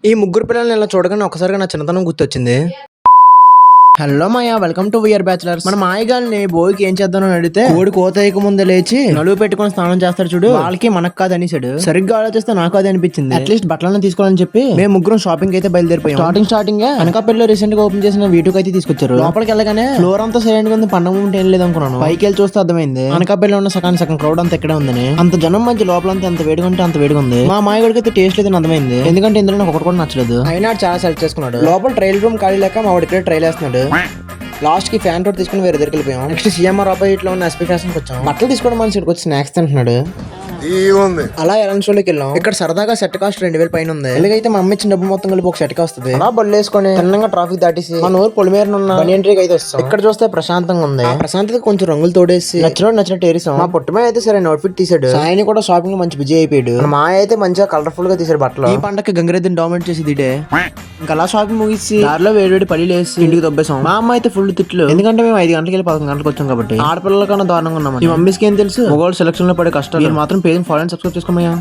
ఈ ముగ్గురు పిల్లల్ని ఇలా చూడగానే ఒకసారిగా నా చిన్నతనం గుర్తొచ్చింది. Hello Maya, welcome to VR bachelors. మన మాయగాల్ని బోయికి ఏం చేద్దామని అడిగితే కోడి కోతయ్యక ముందే లేచి నలుగు పెట్టుకుని స్నానం చేస్తాడు చూడు, వాళ్ళకి మనకు కాదు అనేసాడు. సరిగ్గా ఆలోచిస్తే నాకు అదే అనిపించింది. అట్లీస్ట్ బట్టలను తీసుకోవాలని చెప్పి మేము ముగ్గురం షాపింగ్ అయితే బయలుదేరిపోయాం. స్టార్టింగ్ అనకాపల్లిలో రీసెంట్ గా ఓపెన్ చేసిన వీటుకు అయితే తీసుకొచ్చారు. లోపలికి వెళ్ళగానే ఫ్లోర్ అంతా సైలెంట్ గా ఉంది, పండుగ ఉంటే ఏం లేదు అనుకున్నాను. పైకి వెళ్ళి చూస్తే అర్థమైంది అనకాపల్లిలో ఉన్న సగం క్రౌడ్ అంతా ఇక్కడే ఉందని. అంత జనం మధ్య లోపలంతా ఎంత వేడిగా ఉంటే అంత వేడిగా ఉంది. మా మాయగడికి అయితే టేస్ట్ లేదని అర్థమైంది, ఎందుకంటే ఇందులో నాకు ఒకటి కూడా నచ్చలేదు. అయినా చాలా సెలెక్ట్ చేసుకున్నాడు. లోపల ట్రైల్ రూమ్ ఖాళీ లేక మా వాడి ఇక్కడ ట్రైల్ వేస్తున్నాడు. లాస్ట్ కి ఫ్యాన్ తోటి తీసుకుని వేరే దగ్గరికి వెళ్ళిపోయాం. నెక్స్ట్ సిఎంఆర్ ఆపోజిట్ లో ఉన్న ఎస్పీ ఫ్యాషన్ కి వచ్చాం. బట్టలు తీసుకోవడం మన ఇక్కడికి వచ్చి స్నాక్స్ తింటున్నాడు. అలా ఎలాంటి షోలోకి వెళ్ళాం. ఇక్కడ సరదాగా సెట్ కాస్ట్ 2000 పైన ఉంది. ఎలాగైతే మా అమ్మ ఇచ్చిన డబ్బు మొత్తం కలిపి ఒక సెట్ కి వస్తుంది. అలా బళ్ళు వేసుకొని తిన్నంగా ట్రాఫిక్ దాటేసి మన ఊరు పొలిమేర ఉన్న ఎంట్రీకి అయితే వస్తాం. ఇక్కడ చూస్తే ప్రశాంతంగా ఉంది. ప్రశాంతత కొంచెం రంగులు తోడేసి నచ్చినట్టు ఏరిసాం. మా పుట్టమే అయితే సరే అవుట్ఫిట్ తీసాడు. సాయని కూడా షాపింగ్ లో మంచి బిజీ అయిపోయాడు. మా అయితే మంచిగా కలర్ఫుల్ గా తీసాడు బట్టలు. ఈ పండగకి గంగిరెద్దుని డామినేట్ చేసి దిడే. ఇంకా అలా షాపింగ్ ముగిసి దారిలో వేడి పల్లీలు వేసి ఇంటికి దొబ్బేసాం. మా అమ్మ అయితే ఫుల్ తిట్లు, ఎందుకంటే మేము 5 గంటలకి వెళ్ళి 11 గంటలకు వచ్చాం కాబట్టి. ఆడపిల్లల కన్నా దారుణంగా ఉన్నాం. ఈ మమ్మీస్కి ఏం తెలుసు మొగోళ్ళు సెలక్షన్ లో పడే కష్టాలు. మాత్రం పేజ్ ఫాలో అండ్ సబ్స్క్రైబ్ చేసుకోమయ్యా.